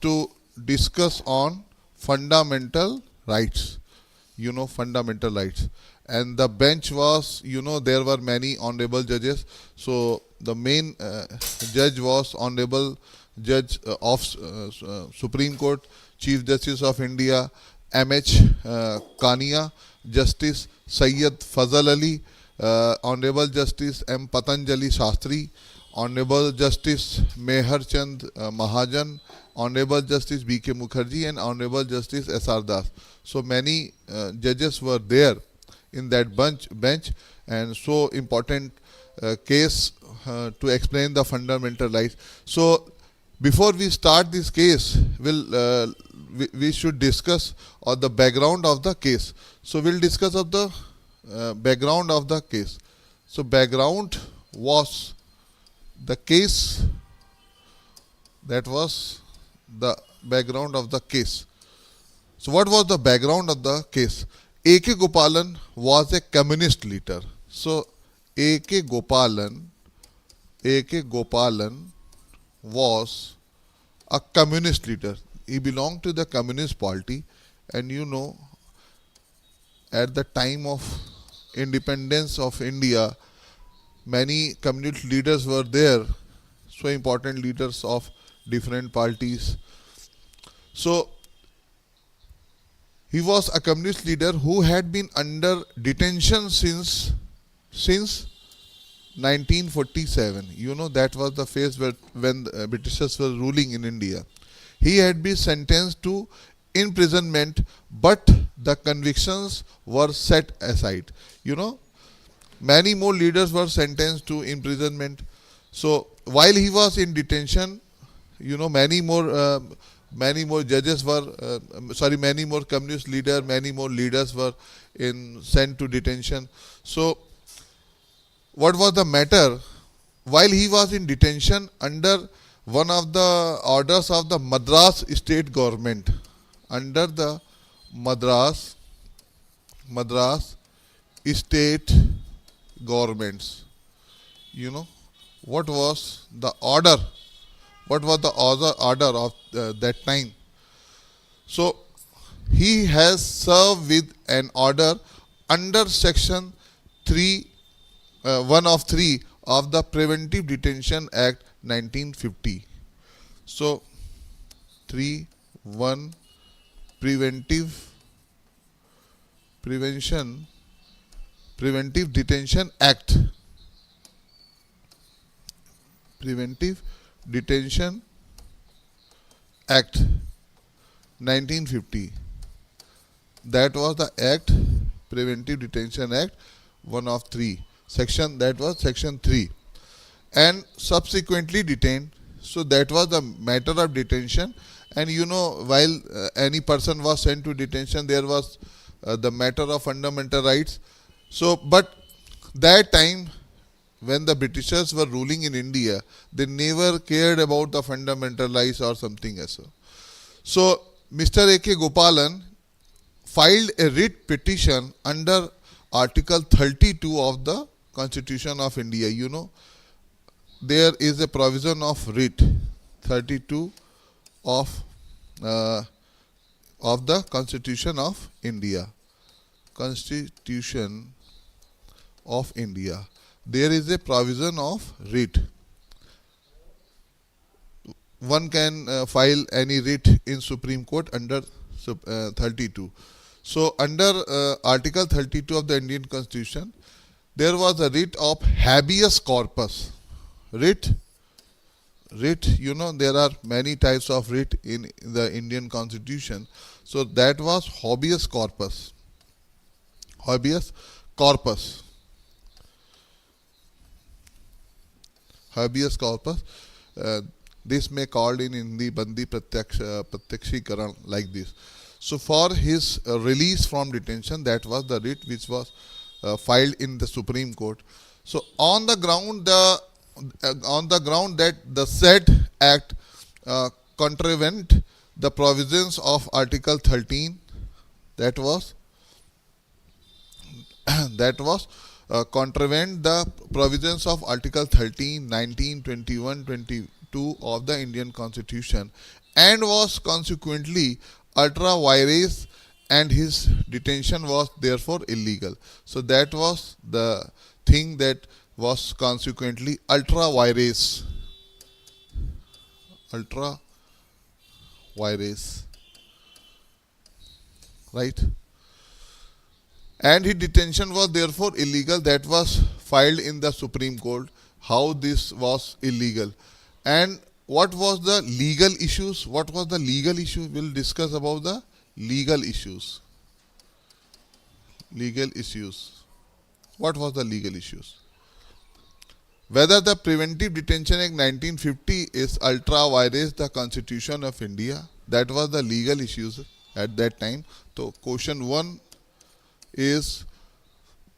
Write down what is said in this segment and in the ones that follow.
to discuss on fundamental rights. Fundamental rights. And the bench was, there were many honorable judges. So the main judge was Honorable Judge of Supreme Court, Chief Justice of India, M.H. Kania, Justice Sayyid Fazal Ali, Honorable Justice M. Patanjali Shastri, Honorable Justice Mehar Chand Mahajan, Honorable Justice B.K. Mukherjee, and Honorable Justice S.R. Das. So many judges were there in that bench, and so important case to explain the fundamental rights. So before we start this case, we should discuss the background of the case. So we'll discuss of the background of the case. So background was the case. That was the background of the case. So what was the background of the case? A.K. Gopalan was a communist leader. So A.K. Gopalan was a communist leader. He belonged to the Communist Party, and at the time of independence of India, many communist leaders were there, so important leaders of different parties. So he was a communist leader who had been under detention since 1947. That was the phase when the Britishers were ruling in India. He had been sentenced to imprisonment, but the convictions were set aside. Many more leaders were sentenced to imprisonment. So while he was in detention, many more judges were, many more communist leaders, many more leaders were sent to detention. So what was the matter? While he was in detention under one of the orders of the Madras state government, under the Madras state governments, what was the order? What was the order of that time? So he has served with an order under section 1 of 3 of the Preventive Detention Act 1950. So 3(1) Preventive Detention Act. Preventive Detention Act 1950. That was the Act, Preventive Detention Act 1 of 3. That was section 3. And subsequently detained. So that was the matter of detention. And while any person was sent to detention, there was the matter of fundamental rights. So, but that time, when the Britishers were ruling in India, they never cared about the fundamental rights or something else. So Mr. A.K. Gopalan filed a writ petition under Article 32 of the Constitution of India. There is a provision of writ 32 of the Constitution of India. Constitution of India. There is a provision of writ. One can file any writ in Supreme Court under 32. So under Article 32 of the Indian Constitution, there was a writ of habeas corpus. Writ, there are many types of writ in the Indian Constitution. So that was habeas corpus. Habeas corpus. Habeas corpus. This may called in Hindi Bandi Pratyakshikaran like this. So for his release from detention, that was the writ which was filed in the Supreme Court. So on the ground that the said act contravened the provisions of Article 13, that was contravened the provisions of Article 13, 19, 21, 22 of the Indian Constitution, and was consequently ultra vires, and his detention was therefore illegal. So that was the thing that was consequently ultra vires. Ultra vires. Right? And his detention was therefore illegal. That was filed in the Supreme Court. How this was illegal. And what was the legal issues? What was the legal issue? We'll discuss about the legal issues. Legal issues. What was the legal issues? Whether the Preventive Detention Act 1950 is ultra vires the Constitution of India. That was the legal issues at that time. So question 1 is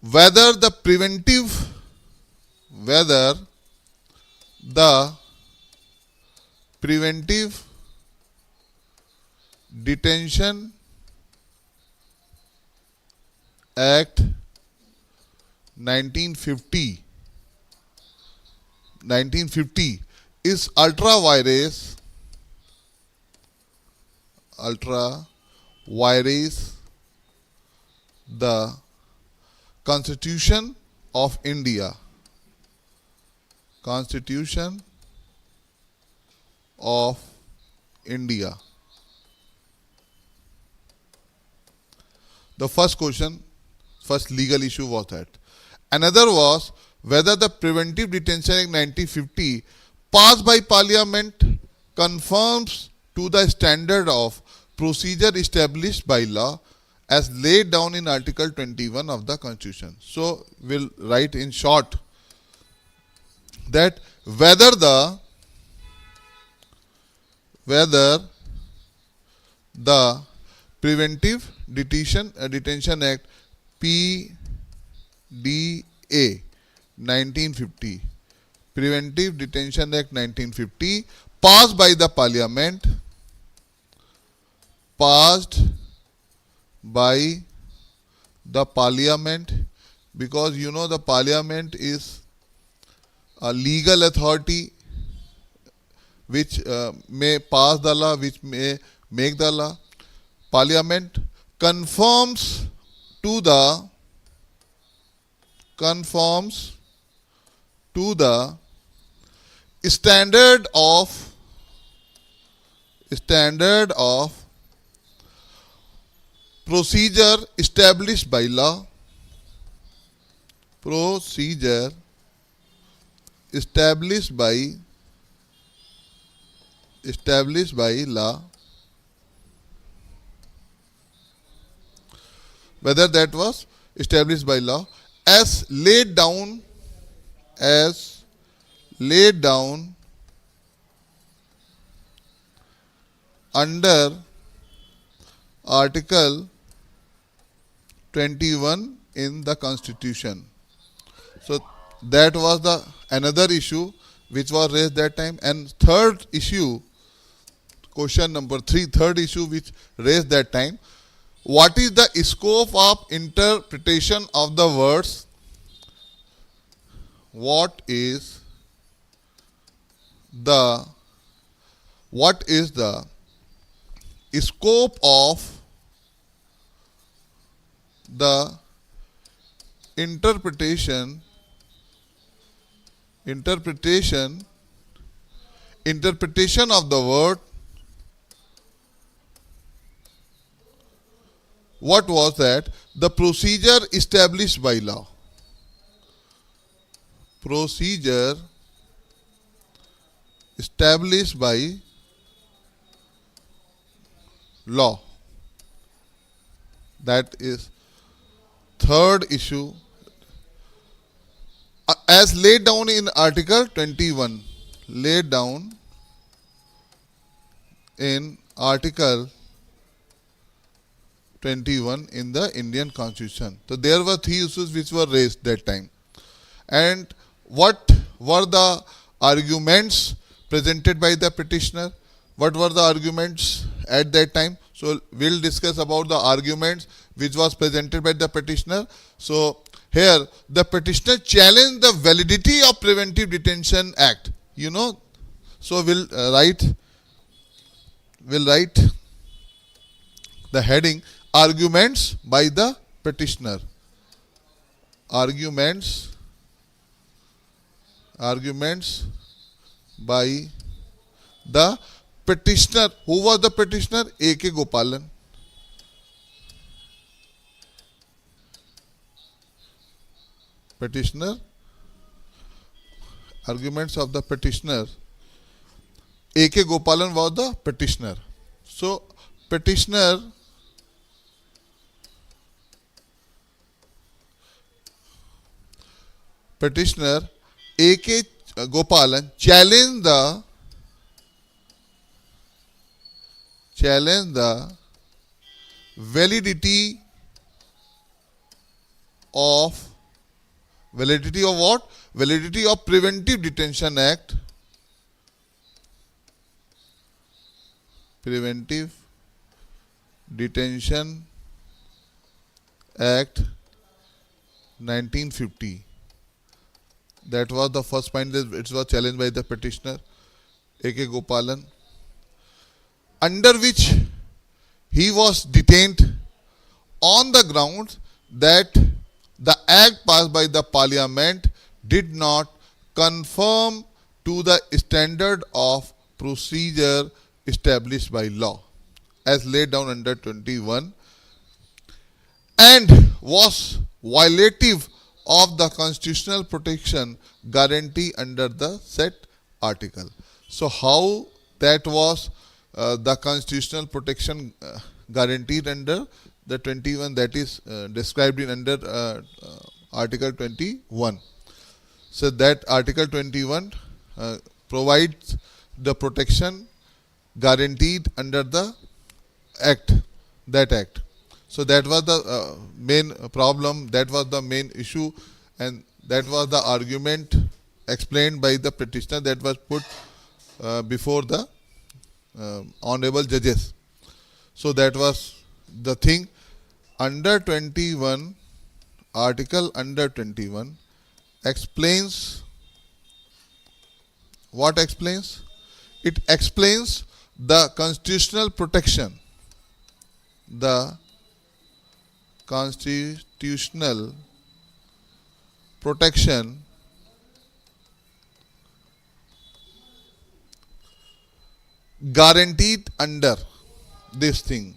whether the Preventive Detention Act 1950 is ultra vires the Constitution of India. Constitution of India. The first legal issue was that. Another was whether the Preventive Detention Act 1950 passed by Parliament conforms to the standard of procedure established by law as laid down in Article 21 of the Constitution. So, we'll write in short that whether the Preventive Detention Act PDA 1950 Preventive Detention Act 1950 passed by the Parliament because you know the Parliament is a legal authority which may pass the law, which may make the law. Parliament conforms to the standard of procedure established by law. Procedure established by law, whether that was established by law as laid down under Article 21 in the Constitution. So that was the another issue which was raised that time. And third issue, question number 3, third issue which raised that time, what is the scope of interpretation of the words? What is the scope of the interpretation of the word? What was that? The procedure established by law. Procedure established by law. That is third issue. As laid down in Article 21. Laid down in Article 21 in the Indian Constitution. So there were 3 issues which were raised that time. And what were the arguments presented by the petitioner? What were the arguments at that time? So we'll discuss about the arguments which was presented by the petitioner. So here the petitioner challenged the validity of Preventive Detention Act. You know, so we'll write will write the heading arguments by the petitioner. Arguments, arguments by the petitioner. Who was the petitioner? A.K. Gopalan. Petitioner. Arguments of the petitioner. A.K. Gopalan was the petitioner. So, petitioner A.K. Gopalan challenged the validity of what? Validity of Preventive Detention Act. Preventive Detention Act 1950. That was the first point that it was challenged by the petitioner A.K. Gopalan, under which he was detained on the grounds that the act passed by the parliament did not conform to the standard of procedure established by law as laid down under 21 and was violative of the constitutional protection guarantee under the said article. So how that was the constitutional protection guaranteed under the 21, that is described in under article 21. So that article 21 provides the protection guaranteed under the act, that act. So that was the main problem, that was the main issue, and that was the argument explained by the petitioner that was put before the honorable judges. So that was the thing. Under 21, article under 21 explains, what explains? It explains the constitutional protection. The constitutional protection guaranteed under this thing.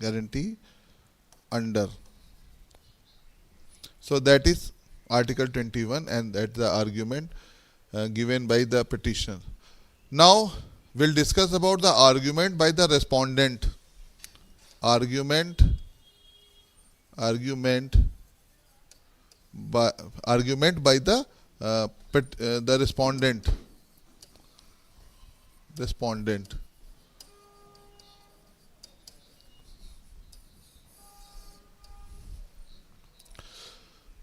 Guarantee under. So that is article 21, and that's the argument given by the petitioner. Now we'll discuss about the argument by the respondent. Argument by the respondent.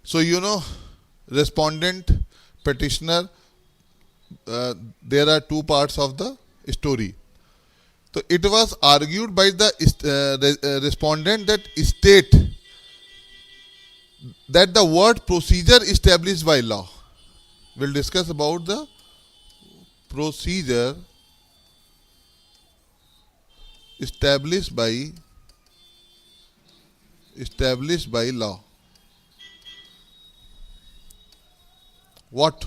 So respondent, petitioner, there are two parts of the story. So it was argued by the respondent that state that the word procedure established by law. We'll discuss about the procedure established by law. What?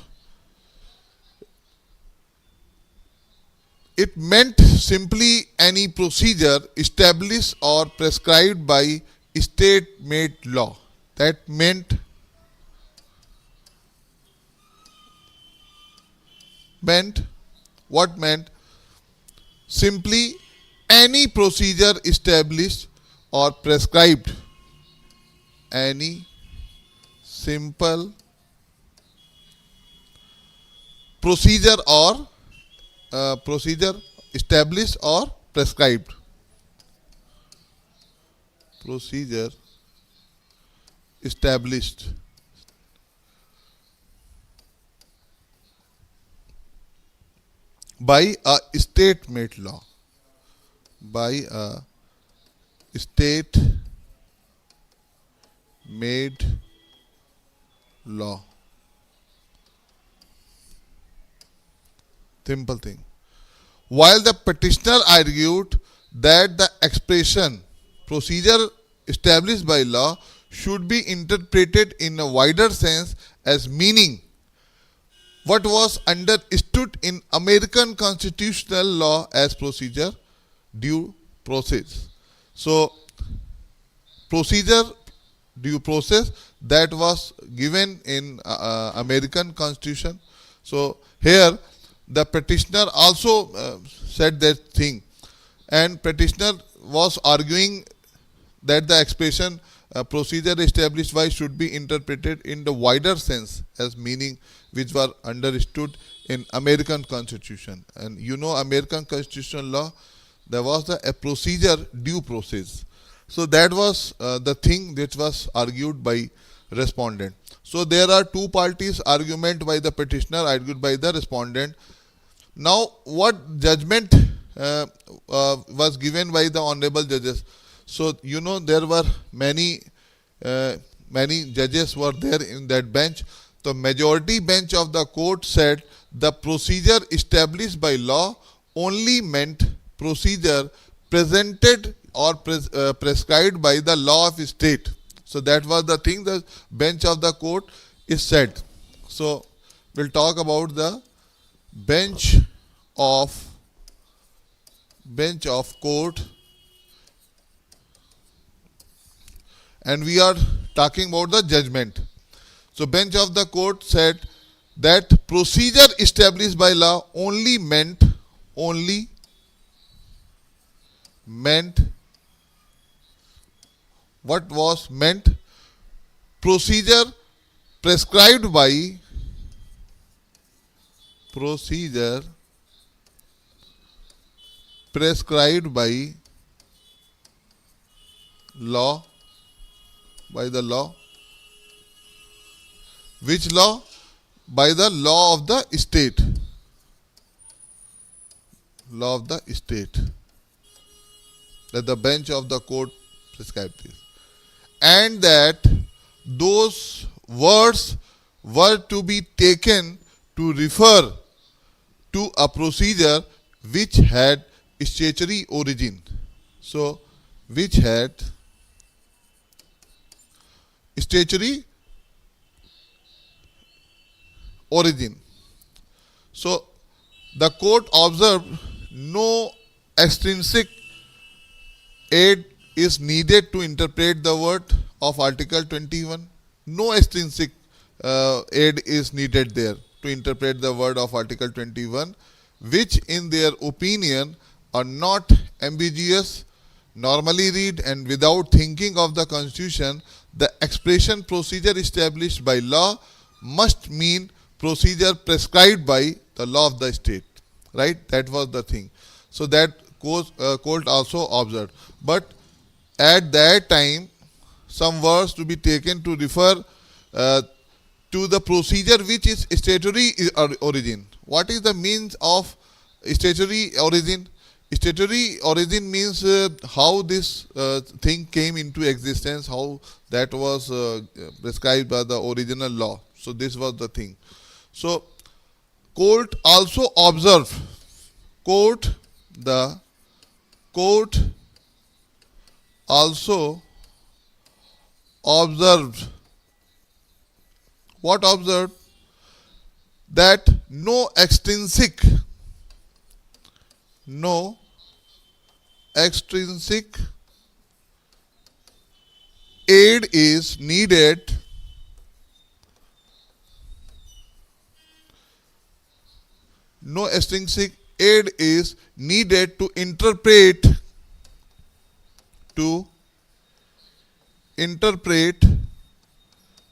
It meant simply any procedure established or prescribed by state-made law. That meant what meant? Simply any procedure established or prescribed. Any simple procedure or procedure established or prescribed. Procedure established by a state-made law. By a state-made law. Simple thing. While the petitioner argued that the expression procedure established by law should be interpreted in a wider sense as meaning what was understood in American constitutional law as procedure, due process. So, procedure, due process that was given in American Constitution. So, here the petitioner also said that thing, and petitioner was arguing that the expression procedure established by should be interpreted in the wider sense as meaning which were understood in American Constitution. And you know, American constitutional law, there was a procedure, due process. So that was the thing which was argued by respondent. So there are two parties: argument by the petitioner, argued by the respondent. Now, what judgment was given by the honorable judges? So you know, there were many judges were there in that bench. The majority bench of the court said the procedure established by law only meant procedure presented or prescribed by the law of state. So that was the thing the bench of the court is said. So we'll talk about the bench of court, and we are talking about the judgment. So bench of the court said that procedure established by law only meant what was meant: procedure prescribed by law, by the law. Which law? By the law of the state. Law of the state. That the bench of the court prescribed this. And that those words were to be taken to refer to a procedure which had statutory origin. So, which had statutory origin. So, the court observed no extrinsic aid is needed to interpret the word of Article 21. No extrinsic aid is needed there to interpret the word of Article 21, which in their opinion are not ambiguous. Normally read and without thinking of the Constitution, the expression procedure established by law must mean procedure prescribed by the law of the state. Right? That was the thing. So that court also observed. But at that time, some words to be taken to refer to the procedure which is statutory origin. What is the means of statutory origin? Statutory origin means how this thing came into existence, how that was prescribed by the original law. So this was the thing. So court also observed, the court also observed, what observed? That no extrinsic aid is needed to interpret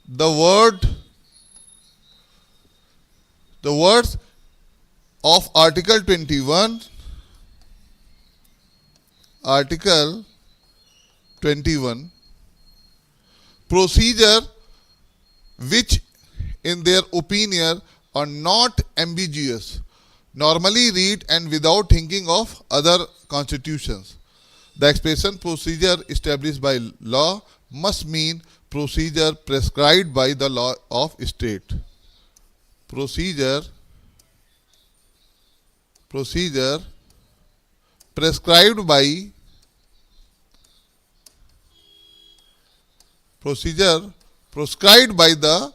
the words of Article 21, procedure which in their opinion are not ambiguous. Normally read and without thinking of other constitutions. The expression procedure established by law must mean procedure prescribed by the law of state. Procedure procedure prescribed by procedure prescribed by the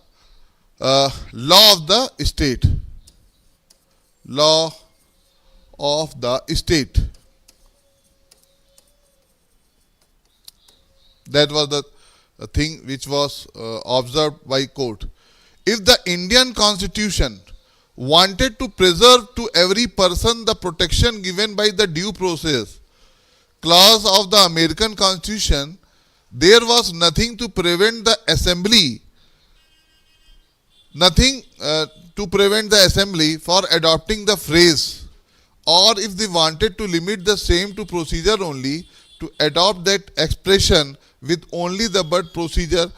law of the state. Law of the state. That was the thing which was observed by court. If the Indian Constitution wanted to preserve to every person the protection given by the due process clause of the American Constitution, there was nothing to prevent the assembly, for adopting the phrase, or if they wanted to limit the same to procedure only, to adopt that expression with only the word procedure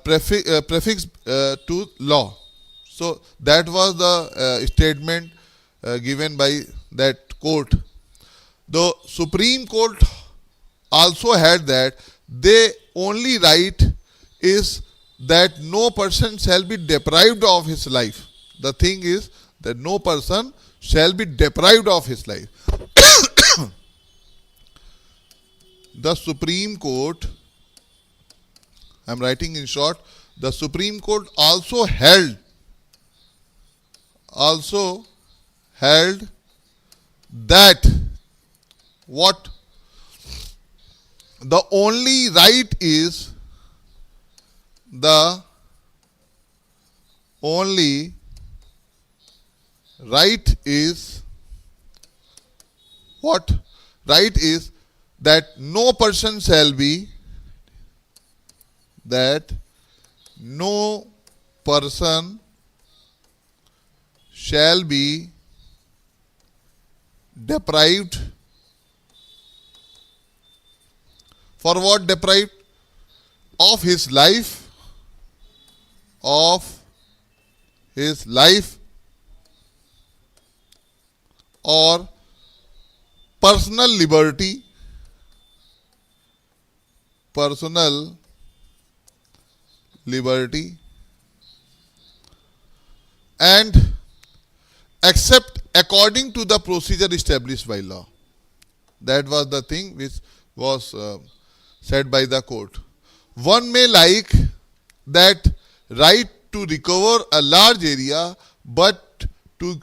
prefixed to law. So that was the statement given by that court. The Supreme Court also had that the only right is that no person shall be deprived of his life. The thing is that no person shall be deprived of his life. The Supreme Court, I am writing in short, the Supreme Court also held that what the only right is the only right is what? Right is that no person shall be deprived. For what deprived? Of his life, or personal liberty, and except according to the procedure established by law. That was the thing which was said by the court. One may like that right to recover a large area, but to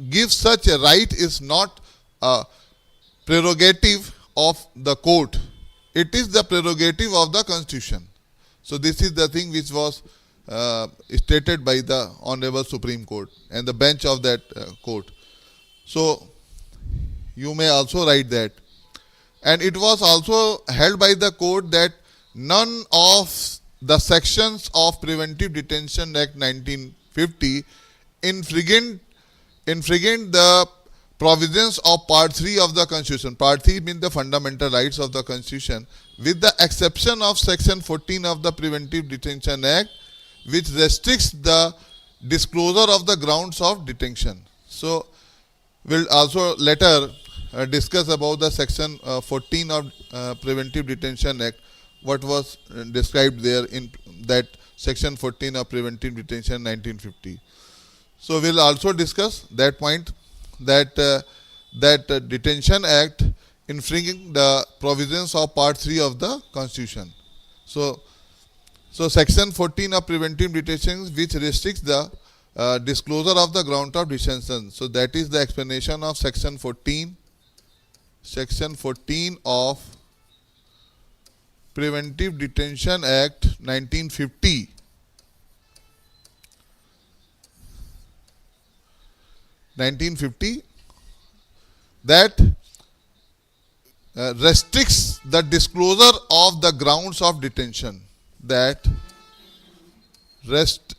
give such a right is not a prerogative of the court. It is the prerogative of the Constitution. So this is the thing which was stated by the Honorable Supreme Court and the bench of that court. So you may also write that. And it was also held by the court that none of the sections of Preventive Detention Act 1950 infringed the provisions of Part 3 of the Constitution. Part 3 means the fundamental rights of the Constitution, with the exception of Section 14 of the Preventive Detention Act, which restricts the disclosure of the grounds of detention. So we'll also later discuss about the Section 14 of Preventive Detention Act, what was described there in that Section 14 of Preventive Detention 1950. So we'll also discuss that point, that Detention Act infringing the provisions of Part 3 of the Constitution. So Section 14 of Preventive Detention, which restricts the disclosure of the ground of detention. So that is the explanation of Section 14 of Preventive Detention Act 1950. That restricts the disclosure of the grounds of detention. That restricts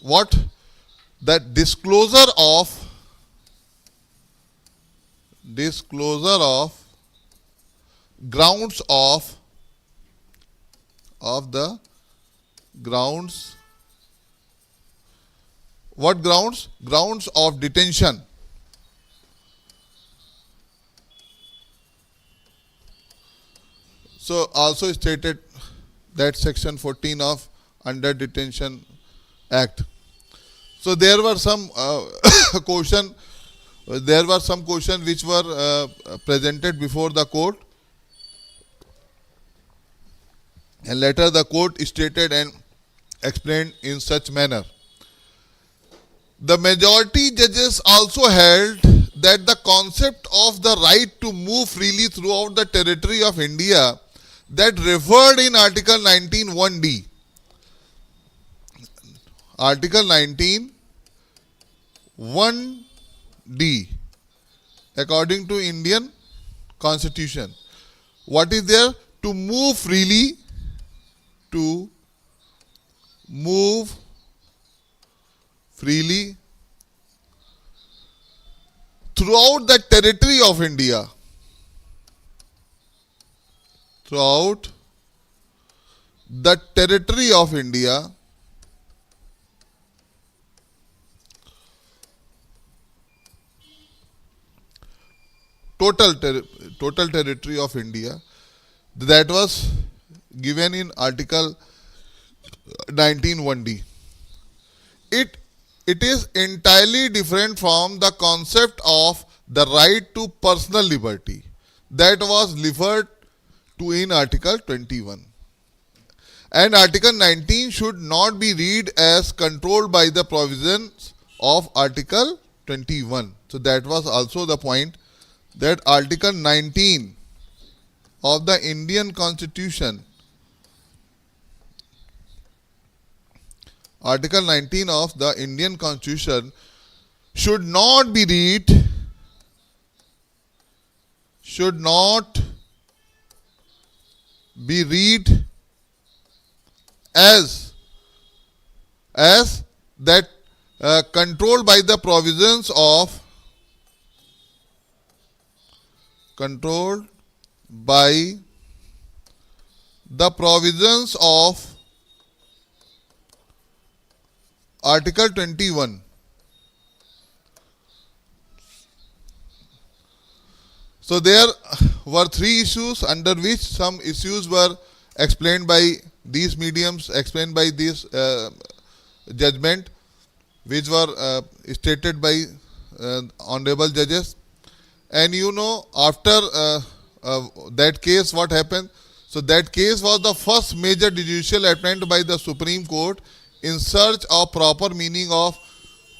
what? That disclosure of grounds of the grounds. What grounds? Grounds of detention. So also stated that section 14 of Under Detention Act. So there were some question. There were some questions which were presented before the court, and later the court stated and explained in such manner. The majority judges also held that the concept of the right to move freely throughout the territory of India that referred in Article 19 1D. Article 19 1D, according to Indian Constitution. What is there? To move freely, to move freely throughout the territory of India. Throughout the territory of India, total territory of India, that was given in Article 19 1D. It is entirely different from the concept of the right to personal liberty that was referred to in Article 21. And Article 19 should not be read as controlled by the provisions of Article 21. So that was also the point, that Article 19 of the Indian Constitution, Article 19 of the Indian Constitution should not be read as that controlled by the provisions of Article 21. So there were three issues under which some issues were explained by these mediums, explained by this judgment, which were stated by honorable judges. And you know, after that case, what happened? So that case was the first major judicial attempt by the Supreme Court in search of proper meaning of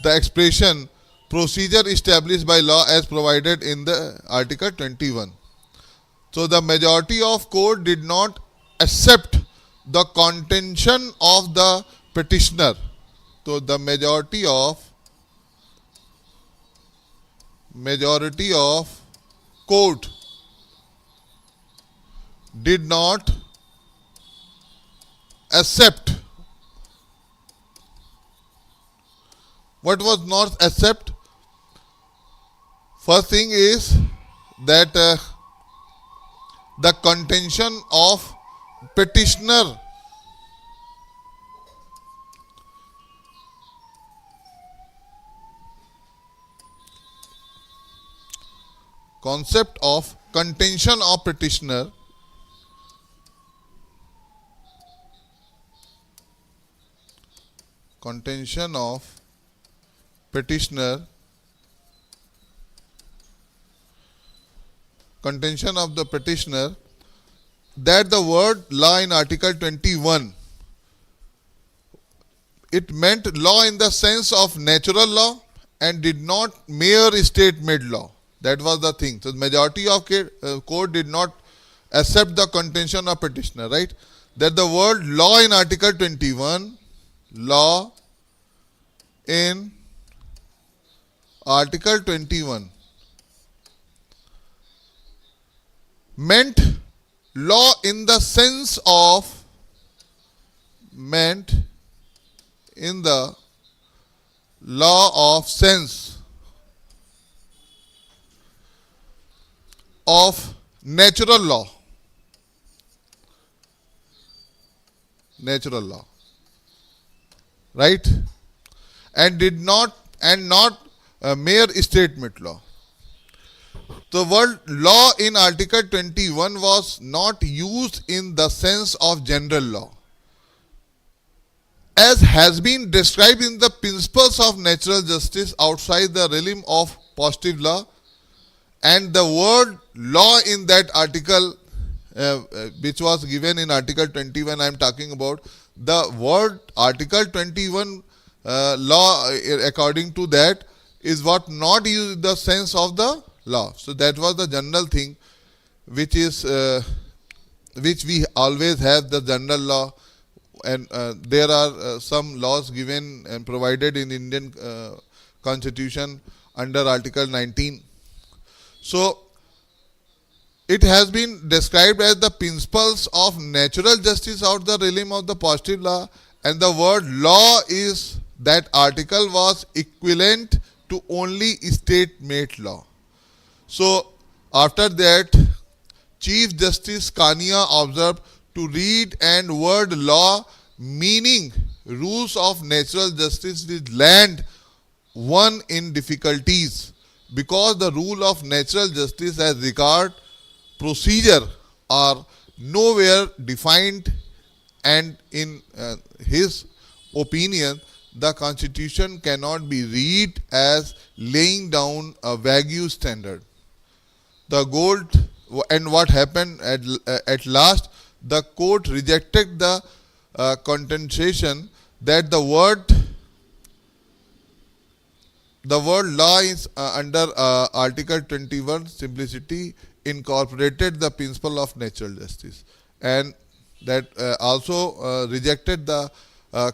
the expression procedure established by law as provided in the Article 21. So the majority of court did not accept the contention of the petitioner. So the majority of court did not accept. What was not accept? First thing is that the contention of petitioner concept of contention of petitioner contention of the petitioner, that the word law in Article 21, it meant law in the sense of natural law and did not mere state-made law. That was the thing. So the majority of court did not accept the contention of petitioner, right? That the word law in Article 21, law in Article 21 meant law in the sense of law of sense of natural law, right? And not mere statement law. The word law in Article 21 was not used in the sense of general law, as has been described in the principles of natural justice outside the realm of positive law. And the word law in that article, which was given in Article 21, I am talking about, the word Article 21 law, according to that, is what not used in the sense of the law. So that was the general thing, which is which we always have, the general law. And there are some laws given and provided in Indian Constitution under Article 19. So it has been described as the principles of natural justice out the realm of the positive law, and the word law is that article was equivalent to only state-made law. So after that, Chief Justice Kania observed to read and word law meaning rules of natural justice with land one in difficulties, because the rule of natural justice as regard procedure are nowhere defined, and in his opinion, the Constitution cannot be read as laying down a vague standard. The gold, and what happened at last, the court rejected the contention that the word law is under Article 21 simplicity incorporated the principle of natural justice, and that also rejected the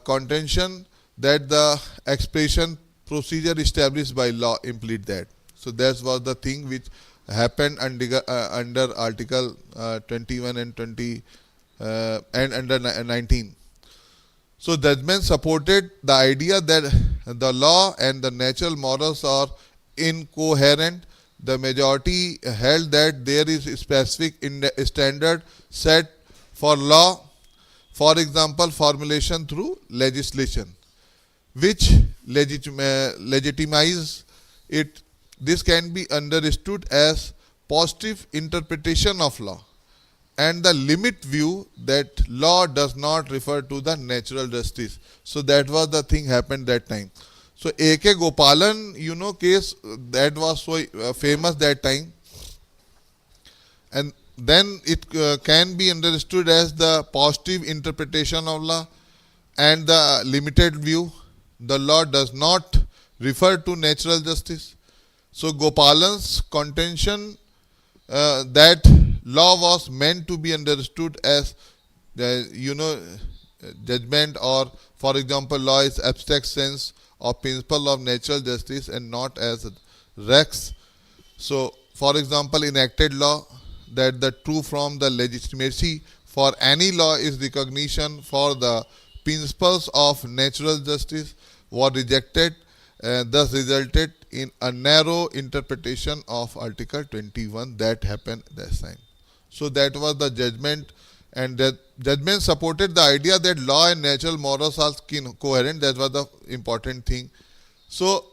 contention that the expression procedure established by law implicate that. So that was the thing which happened under Article 21 and 20 and under 19. So judgment supported the idea that the law and the natural morals are incoherent. The majority held that there is a specific standard set for law, for example, formulation through legislation, which legitimize it. This can be understood as positive interpretation of law, and the limit view that law does not refer to the natural justice. So that was the thing happened that time. So A.K. Gopalan, case that was so famous that time, and then it can be understood as the positive interpretation of law and the limited view. The law does not refer to natural justice. So Gopalan's contention that law was meant to be understood as judgment, or for example, law is abstract sense of principle of natural justice and not as rex. So for example, enacted law, that the true from the legitimacy for any law is recognition for the principles of natural justice was rejected, thus resulted in a narrow interpretation of Article 21 that happened that time. So that was the judgment, and that judgment supported the idea that law and natural morals are coherent. That was the important thing. So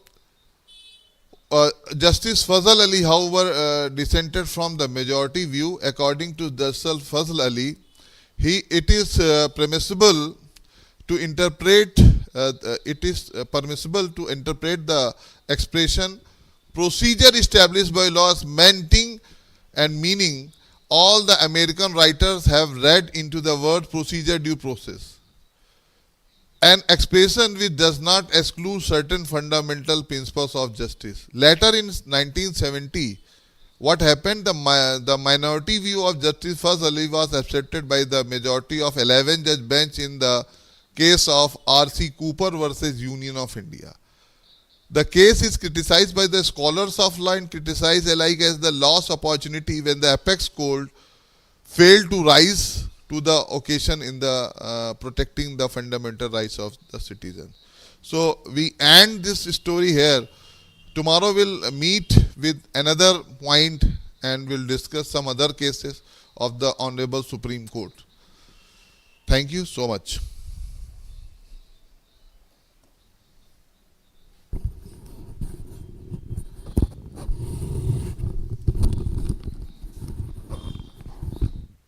Justice Fazl Ali, however, dissented from the majority view. According to Justice Fazl Ali, it is permissible to interpret the expression procedure established by law as meaning and meaning. All the American writers have read into the word procedure due process, an expression which does not exclude certain fundamental principles of justice. Later in 1970, what happened? The minority view of Justice Fazl Ali was accepted by the majority of 11-judge bench in the case of R.C. Cooper versus Union of India. The case is criticized by the scholars of law and criticized alike as the lost opportunity when the apex court failed to rise to the occasion in the protecting the fundamental rights of the citizen. So we end this story here. Tomorrow we'll meet with another point and we'll discuss some other cases of the Honorable Supreme Court. Thank you so much.